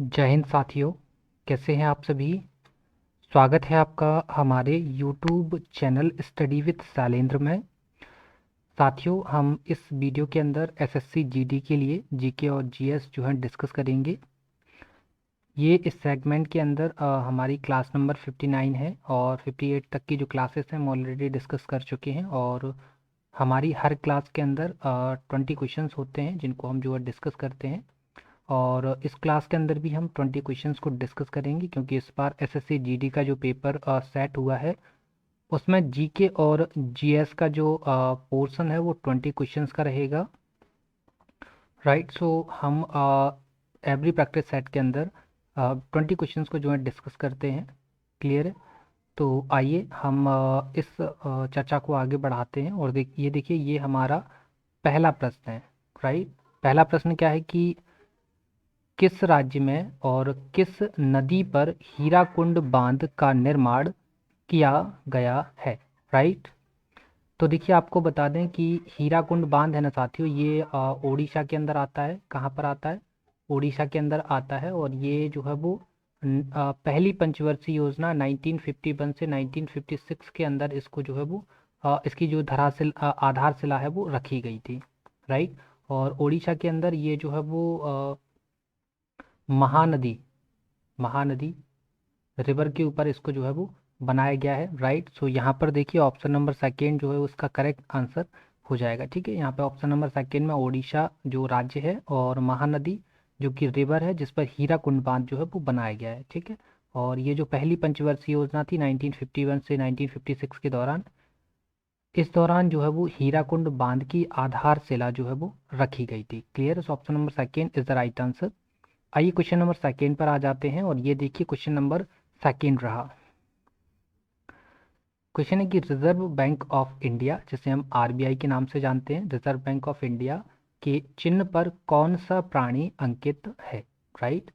जय हिंद साथियों। कैसे हैं आप सभी। स्वागत है आपका हमारे YouTube channel study with Shailendra में। साथियों, हम इस वीडियो के अंदर एसएससी जीडी के लिए जीके और जीएस जो है डिस्कस करेंगे। ये इस सेगमेंट के अंदर हमारी क्लास नंबर 59 है और 58 तक की जो क्लासेस हैं हम ऑलरेडी डिस्कस कर चुके हैं। और हमारी हर क्लास के अंदर 20 क्वेश्चंस होते हैं जिनको हम जो है डिस्कस करते हैं। और इस क्लास के अंदर भी हम 20 क्वेश्चंस को डिस्कस करेंगे क्योंकि इस बार एसएससी जीडी का जो पेपर सेट हुआ है उसमें जीके और जीएस का जो पोर्शन है वो 20 क्वेश्चंस का रहेगा। राइट। सो हम एवरी प्रैक्टिस सेट के अंदर 20 क्वेश्चंस को जो है डिस्कस करते हैं। क्लियर है। तो आइए हम इस चर्चा को आगे बढ़ाते हैं। और देखिए ये हमारा पहला प्रश्न है। राइट। पहला प्रश्न क्या है कि किस राज्य में और किस नदी पर हीराकुंड बांध का निर्माण किया गया है। राइट। तो देखिए आपको बता दें कि हीराकुंड बांध है ना साथियों, ये ओडिशा के अंदर आता है। कहाँ पर आता है? ओडिशा के अंदर आता है। और ये जो है वो पहली पंचवर्षीय योजना 1951 से 1956 के अंदर इसको जो है वो इसकी जो आधारशिला है वो रखी गई थी। राइट। और ओडिशा के अंदर ये जो है वो महानदी महानदी रिवर के ऊपर इसको जो है वो बनाया गया है। राइट। सो यहाँ पर देखिए ऑप्शन नंबर सेकेंड जो है उसका करेक्ट आंसर हो जाएगा। ठीक है। यहाँ पे ऑप्शन नंबर सेकेंड में ओडिशा जो राज्य है और महानदी जो कि रिवर है जिस पर हीराकुंड बांध जो है वो बनाया गया है। ठीक है। और ये जो पहली पंचवर्षीय योजना थी 1951 से 1956 के दौरान, इस दौरान जो है वो हीराकुंड बांध की आधारशिला जो है वो रखी गई थी। Clear. Option number second is the right answer. आइए क्वेश्चन नंबर सेकेंड पर आ जाते हैं। और ये देखिए क्वेश्चन नंबर सेकेंड रहा। क्वेश्चन है कि रिजर्व बैंक ऑफ इंडिया, जिसे हम आरबीआई के नाम से जानते हैं, रिजर्व बैंक ऑफ इंडिया के चिन्ह पर कौन सा प्राणी अंकित है। राइट।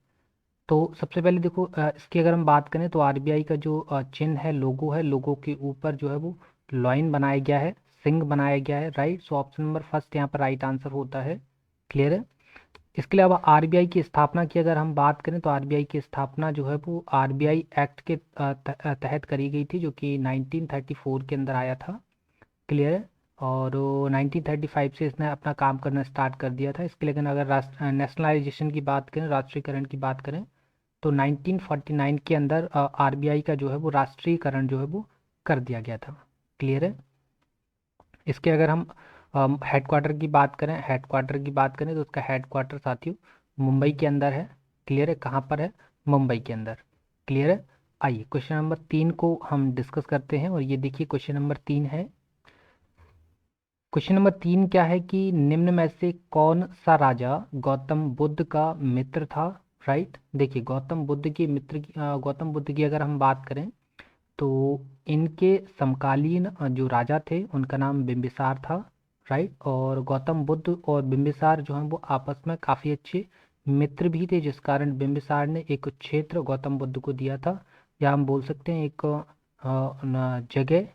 तो सबसे पहले देखो इसकी अगर हम बात करें तो आरबीआई का जो चिन्ह है, लोगो है, लोगो के ऊपर जो है वो लॉइन बनाया गया है, सिंह बनाया गया है। Right. So option number first यहाँ पर राइट आंसर होता है। क्लियर है। इसके अलावा आरबीआई की स्थापना की अगर हम बात करें तो आरबीआई की स्थापना जो है वो आरबीआई एक्ट के तहत करी गई थी जो कि 1934 के अंदर आया था। क्लियर है। और 1935 से इसने अपना काम करना स्टार्ट कर दिया था। इसके लेकिन अगर नेशनलाइजेशन की बात करें, राष्ट्रीयकरण की बात करें, तो 1949 के अंदर आरबीआई का जो है वो राष्ट्रीयकरण जो है वो कर दिया गया था। क्लियर है। इसके अगर हम हेडक्वार्टर की बात करें, तो उसका हेडक्वार्टर साथियों मुंबई के अंदर है। क्लियर है। कहाँ पर है? मुंबई के अंदर। क्लियर है। आइए क्वेश्चन नंबर 3 को हम डिस्कस करते हैं। और ये देखिए क्वेश्चन नंबर 3 है। क्वेश्चन नंबर 3 क्या है कि निम्न में से कौन सा राजा गौतम बुद्ध का मित्र था। राइट। देखिए गौतम बुद्ध की अगर हम बात करें तो इनके समकालीन जो राजा थे उनका नाम बिंबिसार था। राइट। और गौतम बुद्ध और बिंबिसार जो हैं वो आपस में काफ़ी अच्छे मित्र भी थे, जिस कारण बिंबिसार ने एक क्षेत्र गौतम बुद्ध को दिया था, या हम बोल सकते हैं एक जगह,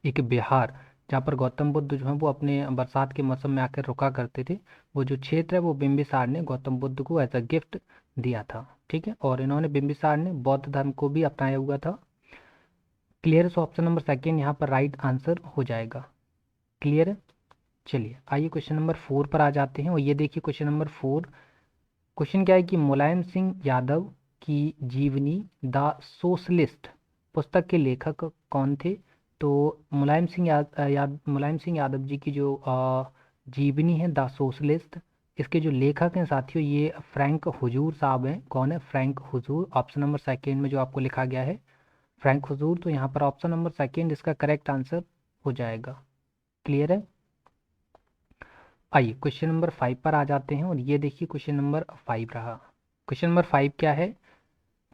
एक बिहार, जहाँ पर गौतम बुद्ध जो है वो अपने बरसात के मौसम में आकर रुका करते थे। वो जो क्षेत्र है वो बिंबिसार ने गौतम बुद्ध को एज अ गिफ्ट दिया था। ठीक है। और इन्होंने बिंबिसार ने बौद्ध धर्म को भी अपनाया हुआ था। Clear. So option number second यहाँ पर राइट आंसर हो जाएगा। क्लियर है। चलिए आइए क्वेश्चन नंबर 4 पर आ जाते हैं। और ये देखिए क्वेश्चन नंबर 4। क्वेश्चन क्या है कि मुलायम सिंह यादव की जीवनी द सोशलिस्ट पुस्तक के लेखक कौन थे। तो मुलायम सिंह यादव जी की जो जीवनी है द सोशलिस्ट, इसके जो लेखक हैं साथियों ये फ्रैंक हुजूर साहब हैं। कौन है? फ्रैंक हुजूर। ऑप्शन नंबर सेकेंड में जो आपको लिखा गया है फ्रैंक हुजूर, तो यहाँ पर ऑप्शन नंबर सेकेंड इसका करेक्ट आंसर हो जाएगा। क्लियर है। आइए क्वेश्चन नंबर 5 पर आ जाते हैं। और ये देखिए क्वेश्चन नंबर 5 रहा। क्वेश्चन नंबर 5 क्या है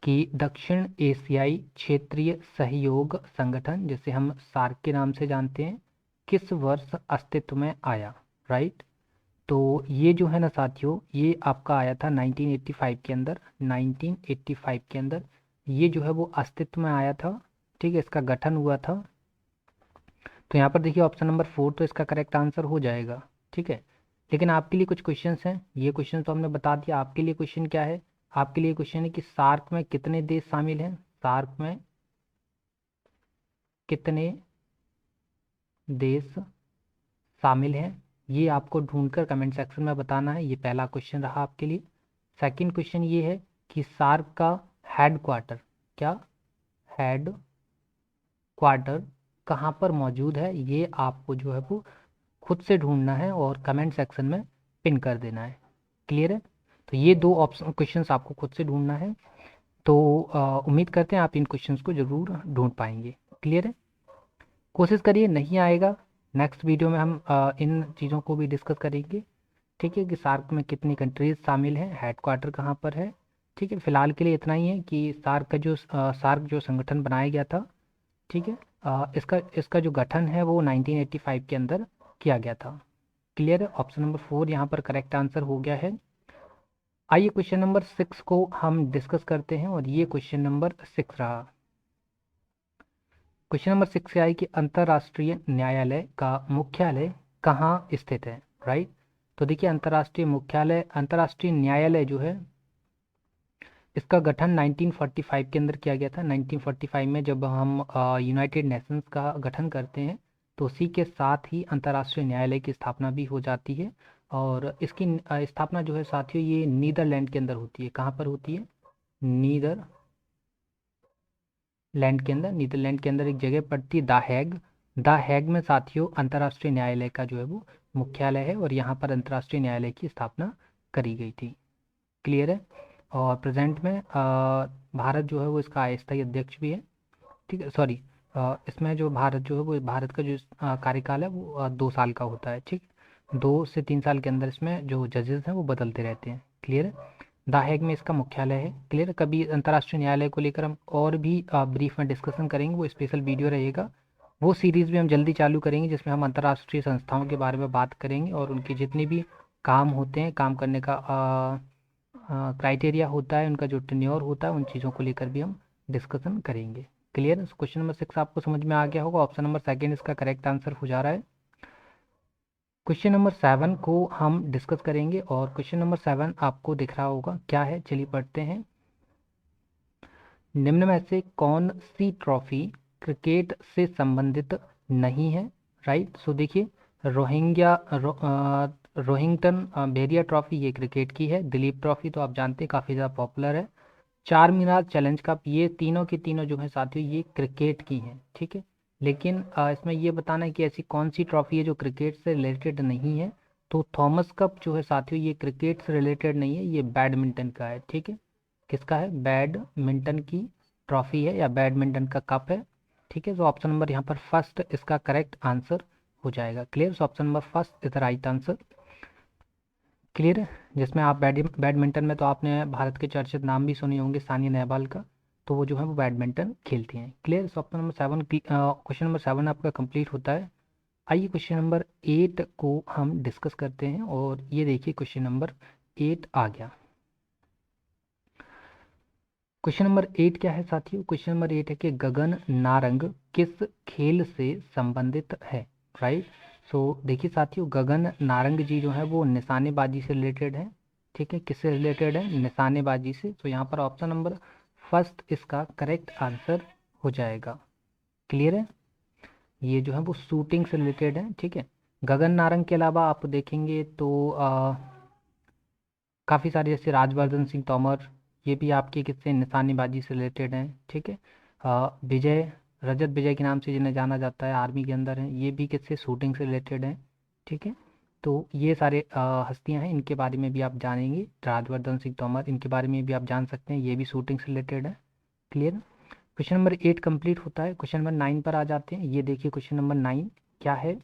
कि दक्षिण एशियाई क्षेत्रीय सहयोग संगठन, जिसे हम सार्क के नाम से जानते हैं, किस वर्ष अस्तित्व में आया। राइट। तो ये जो है ना साथियों ये आपका आया था 1985 के अंदर। 1985 के अंदर ये जो है वो अस्तित्व में आया था। ठीक है। इसका गठन हुआ था। तो यहाँ पर देखिए ऑप्शन नंबर 4 तो इसका करेक्ट आंसर हो जाएगा। ठीक है। लेकिन आपके लिए कुछ क्वेश्चंस हैं। ये क्वेश्चन तो हमने बता दिया। आपके लिए क्वेश्चन क्या है? आपके लिए क्वेश्चन है कि सार्क में कितने देश शामिल हैं, सार्क में कितने देश शामिल हैं, ये आपको ढूंढकर कमेंट सेक्शन में बताना है। ये पहला क्वेश्चन रहा आपके लिए। सेकंड क्वेश्चन ये है कि सार्क का हेड क्वार्टर, क्या हेड क्वार्टर कहाँ पर मौजूद है, ये आपको जो है वो खुद से ढूंढना है और कमेंट सेक्शन में पिन कर देना है। क्लियर है? तो ये दो ऑप्शन क्वेश्चंस आपको खुद से ढूंढना है। तो उम्मीद करते हैं आप इन क्वेश्चंस को ज़रूर ढूंढ पाएंगे। क्लियर है? कोशिश करिए, नहीं आएगा नेक्स्ट वीडियो में हम इन चीज़ों को भी डिस्कस करेंगे। ठीक है, कि सार्क में कितनी कंट्रीज शामिल हैं, हेडक्वार्टर कहाँ पर है। ठीक है, फिलहाल के लिए इतना ही है कि सार्क जो संगठन बनाया गया था, ठीक है, इसका इसका जो गठन है वो 1985 के अंदर किया गया था। क्लियर है? ऑप्शन नंबर 4 यहाँ पर करेक्ट आंसर हो गया है। आइए क्वेश्चन नंबर 6 को हम डिस्कस करते हैं, और ये क्वेश्चन नंबर 6 रहा। क्वेश्चन नंबर 6 से आई कि अंतर्राष्ट्रीय न्यायालय का मुख्यालय कहाँ स्थित है। राइट? तो देखिए, अंतर्राष्ट्रीय न्यायालय जो है, इसका गठन 1945 के अंदर किया गया था। 1945 में जब हम यूनाइटेड नेशंस का गठन करते हैं, तो उसी के साथ ही अंतर्राष्ट्रीय न्यायालय की स्थापना भी हो जाती है। और इसकी स्थापना जो है साथियों, ये नीदरलैंड के अंदर होती है। कहाँ पर होती है? नीदरलैंड के अंदर एक जगह पड़ती है, द हैग में साथियों अंतर्राष्ट्रीय न्यायालय का जो है वो मुख्यालय है, और यहाँ पर अंतर्राष्ट्रीय न्यायालय की स्थापना करी गई थी। क्लियर है? और प्रेजेंट में भारत जो है वो इसका अस्थायी अध्यक्ष भी है। ठीक है, सॉरी, इसमें जो भारत जो है वो, भारत का जो कार्यकाल है वो 2 साल का होता है। ठीक, 2 से 3 साल के अंदर इसमें जो जजेस हैं वो बदलते रहते हैं। क्लियर है? द हेग में इसका मुख्यालय है। क्लियर है? कभी अंतर्राष्ट्रीय न्यायालय को लेकर हम और भी ब्रीफ में डिस्कशन करेंगे, वो स्पेशल वीडियो रहेगा। वो सीरीज़ भी हम जल्दी चालू करेंगे, जिसमें हम अंतर्राष्ट्रीय संस्थाओं के बारे में बात करेंगे, और उनके जितने भी काम होते हैं, काम करने का क्राइटेरिया होता है, उनका जो टेन्योर होता है, उन चीज़ों को लेकर भी हम डिस्कशन करेंगे। क्लियर? क्वेश्चन नंबर 6 आपको समझ में आ गया होगा। ऑप्शन नंबर सेकंड इसका करेक्ट आंसर हो जा रहा है। क्वेश्चन नंबर 7 को हम डिस्कस करेंगे, और क्वेश्चन नंबर 7 आपको दिख रहा होगा, क्या है, चलिए पढ़ते हैं। निम्न में से कौन सी ट्रॉफी क्रिकेट से संबंधित नहीं है। राइट? सो देखिए, रोहिंगटन भेरिया ट्रॉफी ये क्रिकेट की है। दिलीप ट्रॉफी तो आप जानते हैं काफ़ी ज़्यादा पॉपुलर है। चार मीनार चैलेंज कप, ये तीनों की तीनों जो है साथियों, ये क्रिकेट की हैं। ठीक है, लेकिन इसमें ये बताना है कि ऐसी कौन सी ट्रॉफी है जो क्रिकेट से रिलेटेड नहीं है। तो थॉमस कप जो है साथियों, ये क्रिकेट से रिलेटेड नहीं है, ये बैडमिंटन का है। ठीक है, किसका है? बैडमिंटन की ट्रॉफी है, या बैडमिंटन का कप है। ठीक है, तो ऑप्शन नंबर यहाँ पर फर्स्ट इसका करेक्ट आंसर हो जाएगा। Clear? Option number first is the right answer. Clear है? जिसमें आप बैडमिंटन में तो आपने भारत के चर्चित नाम भी सुने होंगे, सानिया नेहवाल का, तो वो जो है वो बैडमिंटन खेलती हैं। Clear? Option number 7, question number 7 आपका कंप्लीट होता है। आइए क्वेश्चन नंबर 8 को हम डिस्कस करते हैं, और ये देखिए क्वेश्चन नंबर 8 आ गया। क्वेश्चन नंबर 8 क्या है साथियों? क्वेश्चन नंबर 8 है कि गगन नारंग किस खेल से संबंधित है। राइट? सो देखिए साथियों, गगन नारंग जी जो है वो निशानेबाजी से रिलेटेड है। ठीक है, किससे रिलेटेड है? निशानेबाजी से। तो यहाँ पर ऑप्शन नंबर फर्स्ट इसका करेक्ट आंसर हो जाएगा। क्लियर है? ये जो है वो शूटिंग से रिलेटेड है। ठीक है, गगन नारंग के अलावा आप देखेंगे तो काफ़ी सारे, जैसे राजवर्धन सिंह तोमर, ये भी आपके किससे? निशानेबाजी से रिलेटेड हैं। ठीक है, विजय, रजत विजय के नाम से जिन्हें जाना जाता है, आर्मी के अंदर हैं, ये भी किससे? शूटिंग से रिलेटेड हैं। ठीक है, तो ये सारे हस्तियां हैं, इनके बारे में भी आप जानेंगे। राजवर्धन सिंह तोमर, इनके बारे में भी आप जान सकते हैं, ये भी शूटिंग से रिलेटेड है। क्लियर? क्वेश्चन नंबर 8 कंप्लीट होता है। क्वेश्चन नंबर 9 पर आ जाते हैं। ये देखिए क्वेश्चन नंबर 9 क्या है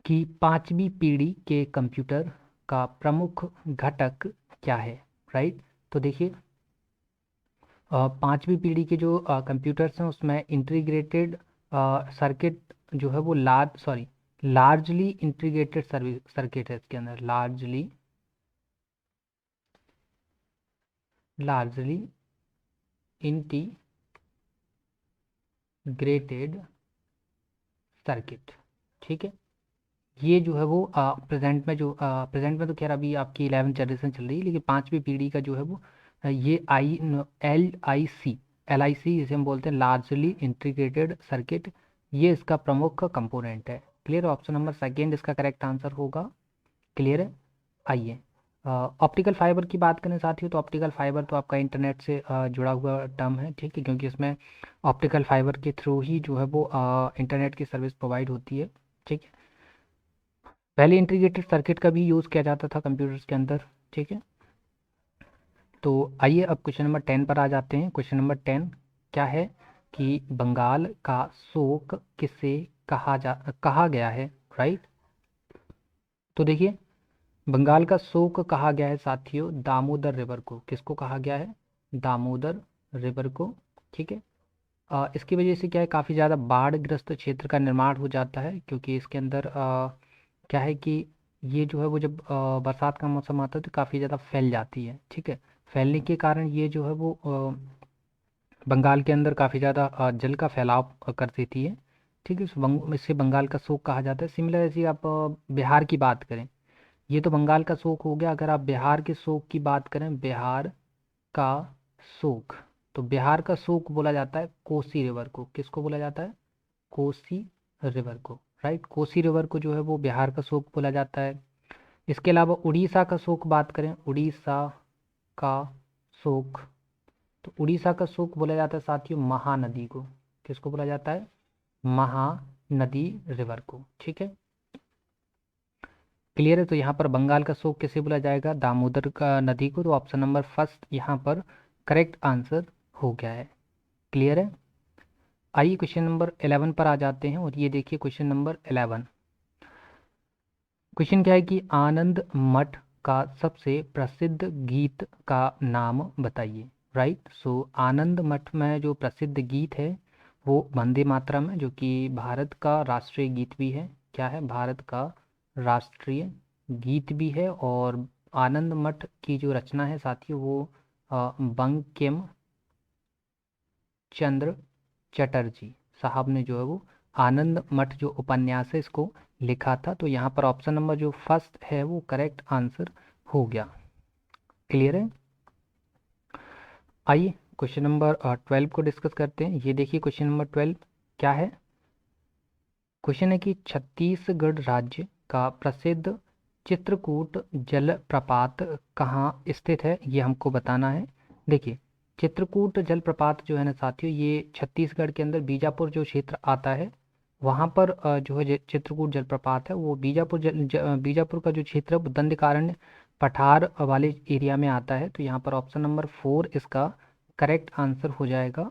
कि पांचवी पीढ़ी के कंप्यूटर का प्रमुख घटक क्या है। राइट? तो देखिए, पांचवी पीढ़ी के जो कंप्यूटर्स हैं उसमें इंटीग्रेटेड सर्किट जो है वो लार्जली इंटीग्रेटेड सर्किट है इसके अंदर। Largely integrated circuit. ठीक है, ये जो है वो प्रेजेंट में तो खैर अभी आपकी 11th जनरेशन चल रही है, लेकिन 5वीं पीढ़ी का जो है वो ये एल आई सी जिसे हम बोलते हैं लार्जली इंटीग्रेटेड सर्किट, ये इसका प्रमुख कंपोनेंट है। क्लियर, ऑप्शन नंबर सेकेंड इसका करेक्ट आंसर होगा। क्लियर है। आइए, ऑप्टिकल फाइबर की बात करें साथियों, तो ऑप्टिकल फाइबर तो आपका इंटरनेट से जुड़ा हुआ टर्म है, ठीक है, क्योंकि इसमें ऑप्टिकल फाइबर के थ्रू ही जो है वो इंटरनेट की सर्विस प्रोवाइड होती है। ठीक है। पहले इंटीग्रेटेड सर्किट का भी यूज़ किया जाता था कंप्यूटर्स के अंदर। ठीक है। तो आइए अब क्वेश्चन नंबर 10 पर आ जाते हैं। क्वेश्चन नंबर 10 क्या है कि बंगाल का शोक किसे कहा गया है, राइट। तो देखिए, बंगाल का शोक कहा गया है साथियों दामोदर रिवर को। किसको कहा गया है? दामोदर रिवर को। ठीक है। इसकी वजह से क्या है, काफ़ी ज़्यादा बाढ़ग्रस्त क्षेत्र का निर्माण हो जाता है, क्योंकि इसके अंदर क्या है कि ये जो है वो जब बरसात का मौसम आता है तो काफ़ी ज़्यादा फैल जाती है। ठीक है। फैलने के कारण ये जो है वो बंगाल के अंदर काफ़ी ज़्यादा जल का फैलाव कर देती है। ठीक है। इससे बंगाल का शोक कहा जाता है। सिमिलर ऐसी आप बिहार की बात करें, ये तो बंगाल का शोक हो गया। अगर आप बिहार के शोक की बात करें, बिहार का शोक, तो बिहार का शोक बोला जाता है कोसी रिवर को। किसको बोला जाता है? कोसी रिवर को, राइट। कोसी रिवर को जो है वो बिहार का शोक बोला जाता है। इसके अलावा उड़ीसा का शोक बात करें, उड़ीसा का शोक, तो उड़ीसा का शोक बोला जाता है साथियों महानदी को। किसको बोला जाता है? महानदी रिवर को। ठीक है। क्लियर है। तो यहाँ पर बंगाल का शोक किसे बोला जाएगा? दामोदर का नदी को। तो ऑप्शन नंबर फर्स्ट यहाँ पर करेक्ट आंसर हो गया है। क्लियर है। आइए क्वेश्चन नंबर 11 पर आ जाते हैं, और ये देखिए क्वेश्चन नंबर 11। क्वेश्चन क्या है कि आनंद मठ का सबसे प्रसिद्ध गीत का नाम बताइए, राइट। सो आनंद मठ में जो प्रसिद्ध गीत है वो वंदे मातरम है, जो कि भारत का राष्ट्रीय गीत भी है। क्या है? भारत का राष्ट्रीय गीत भी है। और आनंद मठ की जो रचना है साथियों वो बंकिम चंद्र चटर्जी साहब ने जो है वो आनंद मठ जो उपन्यास है इसको लिखा था। तो यहाँ पर ऑप्शन नंबर जो फर्स्ट है वो करेक्ट आंसर हो गया। क्लियर है। आइए क्वेश्चन नंबर 12 को डिस्कस करते हैं। ये देखिए क्वेश्चन नंबर 12 क्या है। क्वेश्चन है कि छत्तीसगढ़ राज्य का प्रसिद्ध चित्रकूट जलप्रपात कहाँ स्थित है, ये हमको बताना है। देखिए, चित्रकूट जलप्रपात जो है ना साथियों, ये छत्तीसगढ़ के अंदर बीजापुर जो क्षेत्र आता है वहाँ पर जो है चित्रकूट जलप्रपात है वो बीजापुर का जो क्षेत्र है वो दंडकारण्य पठार वाले एरिया में आता है। तो यहाँ पर ऑप्शन नंबर 4 इसका करेक्ट आंसर हो जाएगा।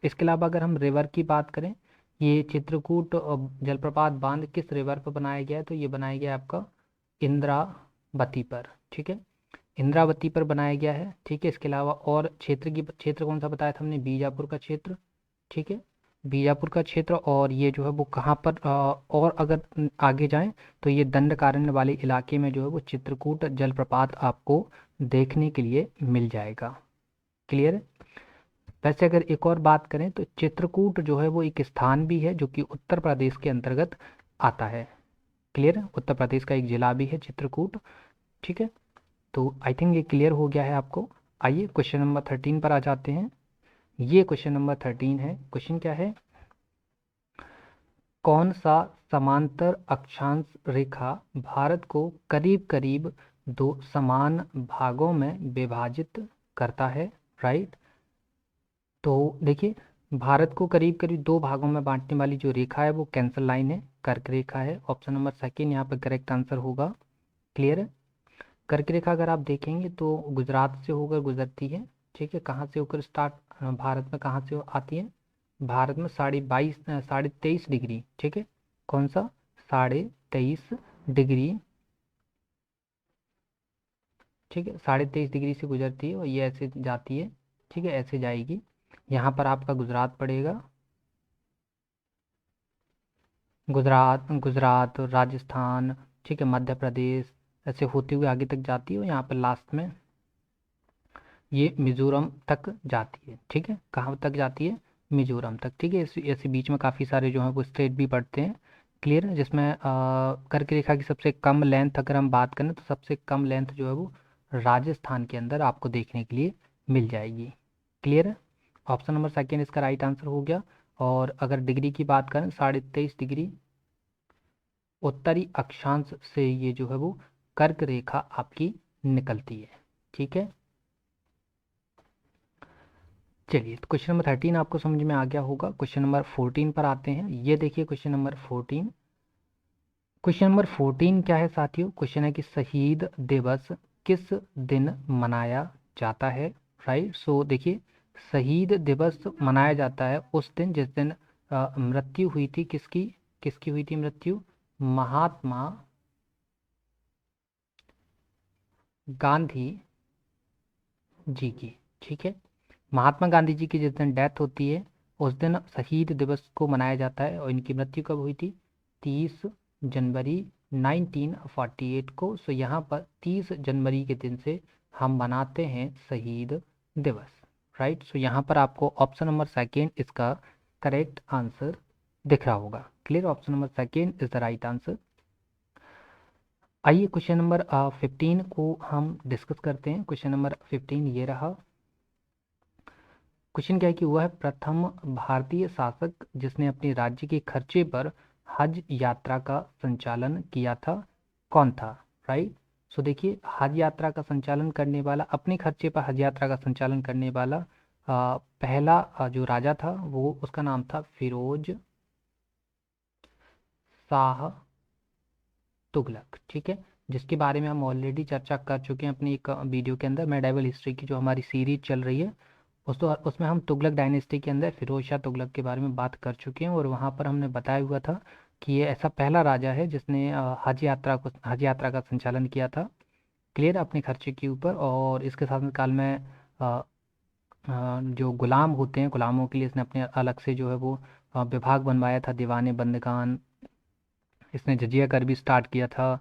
इसके अलावा अगर हम रिवर की बात करें, ये चित्रकूट जलप्रपात बांध किस रिवर पर बनाया गया है, तो ये बनाया गया है आपका इंद्रावती पर। ठीक है। इंद्रावती पर बनाया गया है। ठीक है। इसके अलावा और क्षेत्र कौन सा बताया था हमने? बीजापुर का क्षेत्र। ठीक है। बीजापुर का क्षेत्र, और ये जो है वो कहाँ पर और अगर आगे जाएं तो ये दंडकारण्य वाले इलाके में जो है वो चित्रकूट जलप्रपात आपको देखने के लिए मिल जाएगा। क्लियर है। वैसे अगर एक और बात करें तो चित्रकूट जो है वो एक स्थान भी है जो कि उत्तर प्रदेश के अंतर्गत आता है। क्लियर है। उत्तर प्रदेश का एक जिला भी है चित्रकूट। ठीक है। तो आई थिंक ये क्लियर हो गया है आपको। आइए क्वेश्चन नंबर 13 पर आ जाते हैं। ये क्वेश्चन नंबर 13 है। क्वेश्चन क्या है? कौन सा समांतर अक्षांश रेखा भारत को करीब करीब दो समान भागों में विभाजित करता है, राइट। तो देखिए, भारत को करीब करीब दो भागों में बांटने वाली जो रेखा है वो कैंसल लाइन है, कर्क रेखा है। ऑप्शन नंबर सेकेंड यहाँ पर करेक्ट आंसर होगा। क्लियर है। कर्क रेखा अगर आप देखेंगे तो गुजरात से होकर गुजरती है। ठीक है। कहाँ से होकर स्टार्ट, भारत में कहाँ से आती है? भारत में 23.5 डिग्री। ठीक है। कौन सा? 23.5 डिग्री। ठीक है। 23.5 डिग्री से गुजरती है और ये ऐसे जाती है। ठीक है। ऐसे जाएगी। यहाँ पर आपका गुजरात पड़ेगा। गुजरात गुजरात राजस्थान, ठीक है, मध्य प्रदेश, ऐसे होते हुए आगे तक जाती है और यहाँ पर लास्ट में ये मिजोरम तक जाती है। ठीक है। कहाँ तक जाती है? मिजोरम तक। ठीक है। ऐसे ऐसे बीच में काफ़ी सारे जो हैं वो स्टेट भी पड़ते हैं। क्लियर है, जिसमें कर्क रेखा की सबसे कम लेंथ अगर हम बात करें तो सबसे कम लेंथ जो है वो राजस्थान के अंदर आपको देखने के लिए मिल जाएगी। क्लियर है, ऑप्शन नंबर सेकेंड इसका राइट आंसर हो गया। और अगर डिग्री की बात करें 23.5 डिग्री उत्तरी अक्षांश से ये जो है वो कर्क रेखा आपकी निकलती है। ठीक है, चलिए तो क्वेश्चन नंबर 13 आपको समझ में आ गया होगा। क्वेश्चन नंबर 14 पर आते हैं। ये देखिए क्वेश्चन नंबर 14। क्वेश्चन नंबर 14 क्या है साथियों? क्वेश्चन है कि शहीद दिवस किस दिन मनाया जाता है। राइट, सो देखिए शहीद दिवस मनाया जाता है उस दिन जिस दिन मृत्यु हुई थी किसकी, किसकी हुई थी मृत्यु? महात्मा गांधी जी की। ठीक है, महात्मा गांधी जी की जिस दिन डेथ होती है उस दिन शहीद दिवस को मनाया जाता है। और इनकी मृत्यु कब हुई थी? 30 जनवरी 1948 को। सो यहाँ पर 30 जनवरी के दिन से हम मनाते हैं शहीद दिवस। राइट, सो यहाँ पर आपको ऑप्शन नंबर सेकेंड इसका करेक्ट आंसर दिख रहा होगा। Clear, option number second is the right answer. आइए क्वेश्चन नंबर 15 को हम डिस्कस करते हैं। क्वेश्चन नंबर 15 ये रहा। क्वेश्चन क्या है कि वह प्रथम भारतीय शासक जिसने अपने राज्य के खर्चे पर हज यात्रा का संचालन किया था, कौन था? राइट, सो देखिए हज यात्रा का संचालन करने वाला, अपने खर्चे पर हज यात्रा का संचालन करने वाला पहला जो राजा था वो उसका नाम था फिरोज शाह तुगलक। ठीक है, जिसके बारे में हम ऑलरेडी चर्चा कर चुके हैं अपनी एक वीडियो के अंदर, मेडाइवल हिस्ट्री की जो हमारी सीरीज चल रही है उसमें हम तुगलक डायनेस्टी के अंदर फिरोज शाह तुगलक के बारे में बात कर चुके हैं। और वहाँ पर हमने बताया हुआ था कि ये ऐसा पहला राजा है जिसने हज यात्रा का संचालन किया था। क्लियर, अपने खर्चे के ऊपर। और इसके साथ काल में जो गुलाम होते हैं गुलामों के लिए इसने अपने अलग से जो है वो विभाग बनवाया था, दीवाने बंदगान। इसने जजिया कर भी स्टार्ट किया था,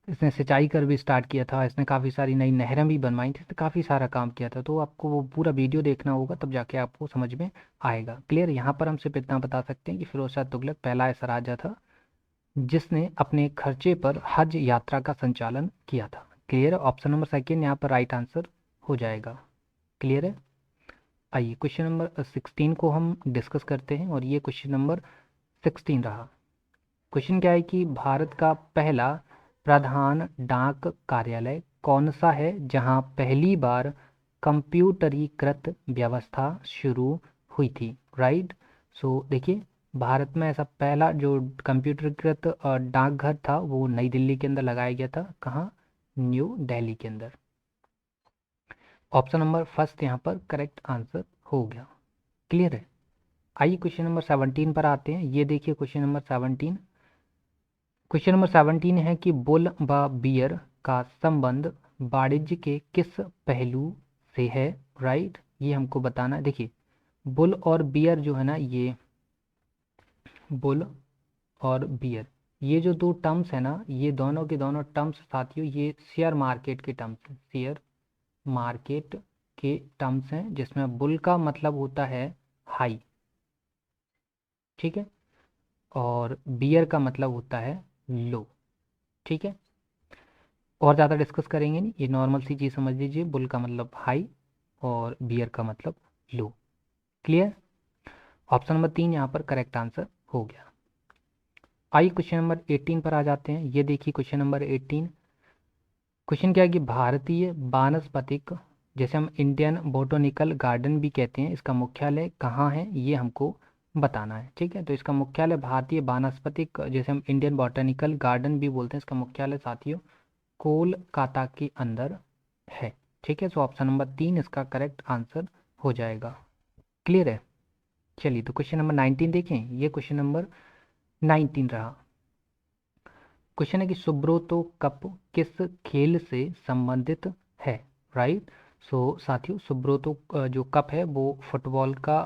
इसने सिंचाई कर भी स्टार्ट किया था, इसने काफ़ी सारी नई नहरें भी बनवाई थी, तो काफ़ी सारा काम किया था। तो आपको वो पूरा वीडियो देखना होगा तब जाके आपको समझ में आएगा। क्लियर, यहाँ पर हम सिर्फ इतना बता सकते हैं कि फिरोज शाह तुगलक पहला ऐसा राजा था जिसने अपने खर्चे पर हज यात्रा का संचालन किया था। क्लियर है, ऑप्शन नंबर सेकेंड यहाँ पर राइट आंसर हो जाएगा। क्लियर है, आइए क्वेश्चन नंबर 16 को हम डिस्कस करते हैं। और ये क्वेश्चन नंबर 16 रहा। क्वेश्चन क्या है कि भारत का पहला प्रधान डाक कार्यालय कौन सा है जहां पहली बार कंप्यूटरीकृत व्यवस्था शुरू हुई थी? राइट, सो देखिए भारत में ऐसा पहला जो कंप्यूटरीकृत डाकघर था वो नई दिल्ली के अंदर लगाया गया था। कहाँ? न्यू दिल्ली के अंदर। ऑप्शन नंबर फर्स्ट यहाँ पर करेक्ट आंसर हो गया। क्लियर है, आइए क्वेश्चन नंबर 17 पर आते हैं। ये देखिए क्वेश्चन नंबर 17। क्वेश्चन नंबर 17 है कि बुल व बियर का संबंध वाणिज्य के किस पहलू से है? राइट, ये हमको बताना है। देखिए बुल और बियर जो है ना, ये बुल और बियर ये जो दो टर्म्स है ना, ये दोनों के दोनों टर्म्स साथियों ये शेयर मार्केट के टर्म्स हैं। शेयर मार्केट के टर्म्स हैं जिसमें बुल का मतलब होता है हाई, ठीक है, और बियर का मतलब होता है लो। ठीक है, और ज़्यादा डिस्कस करेंगे नहीं, ये नॉर्मल सी चीज़ समझ लीजिए, बुल का मतलब हाई और बियर का मतलब लो। क्लियर, ऑप्शन नंबर 3 यहाँ पर करेक्ट आंसर हो गया। आइए क्वेश्चन नंबर 18 पर आ जाते हैं। ये देखिए क्वेश्चन नंबर 18। क्वेश्चन क्या है कि भारतीय वानस्पतिक, जैसे हम इंडियन बोटोनिकल गार्डन भी कहते हैं, इसका मुख्यालय कहाँ है ये हमको बताना है। ठीक है, तो इसका मुख्यालय भारतीय वानस्पतिक, जैसे हम इंडियन बोटोनिकल गार्डन भी बोलते हैं, इसका मुख्यालय साथियों कोलकाता के अंदर है। ठीक है, सो ऑप्शन नंबर 3 इसका करेक्ट आंसर हो जाएगा। क्लियर है, चलिए तो क्वेश्चन नंबर 19 देखें। ये क्वेश्चन नंबर 19 रहा। क्वेश्चन है कि सुब्रोतो कप किस खेल से संबंधित है? राइट, सो साथियों सुब्रोतो जो कप है वो फुटबॉल का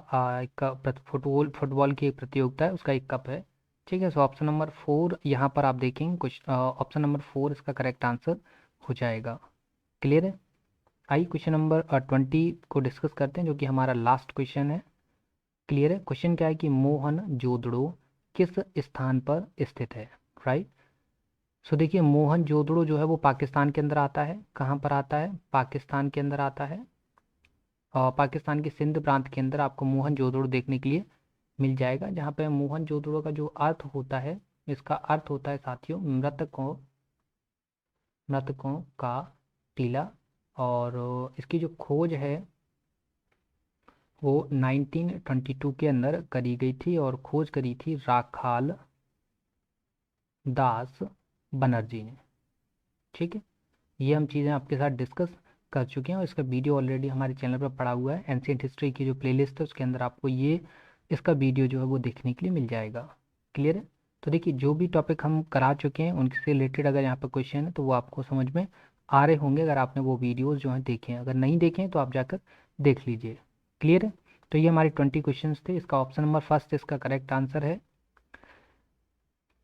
फुटबॉल की एक प्रतियोगिता है, उसका एक कप है। ठीक है, सो ऑप्शन नंबर 4 यहाँ पर आप देखेंगे, कुछ ऑप्शन नंबर 4 इसका करेक्ट आंसर हो जाएगा। क्लियर है, आइए क्वेश्चन नंबर 20 को डिस्कस करते हैं जो कि हमारा लास्ट क्वेश्चन है। क्लियर है, क्वेश्चन क्या है कि मोहन जोदड़ो किस स्थान पर स्थित है, राइट। सो देखिए मोहनजोदड़ो जो है वो पाकिस्तान के अंदर आता है। कहाँ पर आता है? पाकिस्तान के अंदर आता है। और पाकिस्तान के सिंध प्रांत के अंदर आपको मोहनजोदड़ो देखने के लिए मिल जाएगा, जहाँ पे मोहनजोदड़ो का जो अर्थ होता है, इसका अर्थ होता है साथियों मृतकों का टीला। और इसकी जो खोज है वो 1922 के अंदर करी गई थी, और खोज करी थी राखाल दास बनर्जी ने। ठीक है, ये हम चीज़ें आपके साथ डिस्कस कर चुके हैं, और इसका वीडियो ऑलरेडी हमारे चैनल पर पड़ा हुआ है। एंशियंट हिस्ट्री की जो प्लेलिस्ट है उसके अंदर आपको ये इसका वीडियो जो है वो देखने के लिए मिल जाएगा। क्लियर है? तो देखिए जो भी टॉपिक हम करा चुके हैं उनसे रिलेटेड अगर यहाँ पर क्वेश्चन है तो वो आपको समझ में आ रहे होंगे, अगर आपने वो वीडियोज़ जो हैं देखे हैं। अगर नहीं देखे हैं तो आप जाकर देख लीजिए। क्लियर है? तो ये हमारे 20 क्वेश्चन थे। इसका ऑप्शन नंबर फर्स्ट इसका करेक्ट आंसर है।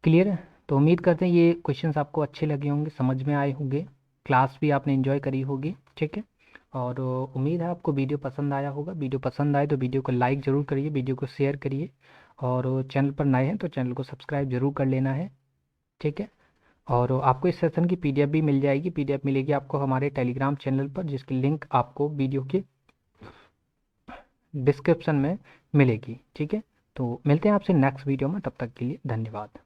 क्लियर है? तो उम्मीद करते हैं ये क्वेश्चंस आपको अच्छे लगे होंगे, समझ में आए होंगे, क्लास भी आपने एंजॉय करी होगी। ठीक है, और उम्मीद है आपको वीडियो पसंद आया होगा। वीडियो पसंद आए तो वीडियो को लाइक ज़रूर करिए, वीडियो को शेयर करिए, और चैनल पर नए हैं तो चैनल को सब्सक्राइब जरूर कर लेना है। ठीक है, और आपको इस सेशन की पीडीएफ भी मिल जाएगी। पीडीएफ मिलेगी आपको हमारे टेलीग्राम चैनल पर, जिसकी लिंक आपको वीडियो के डिस्क्रिप्शन में मिलेगी। ठीक है, तो मिलते हैं आपसे नेक्स्ट वीडियो में, तब तक के लिए धन्यवाद।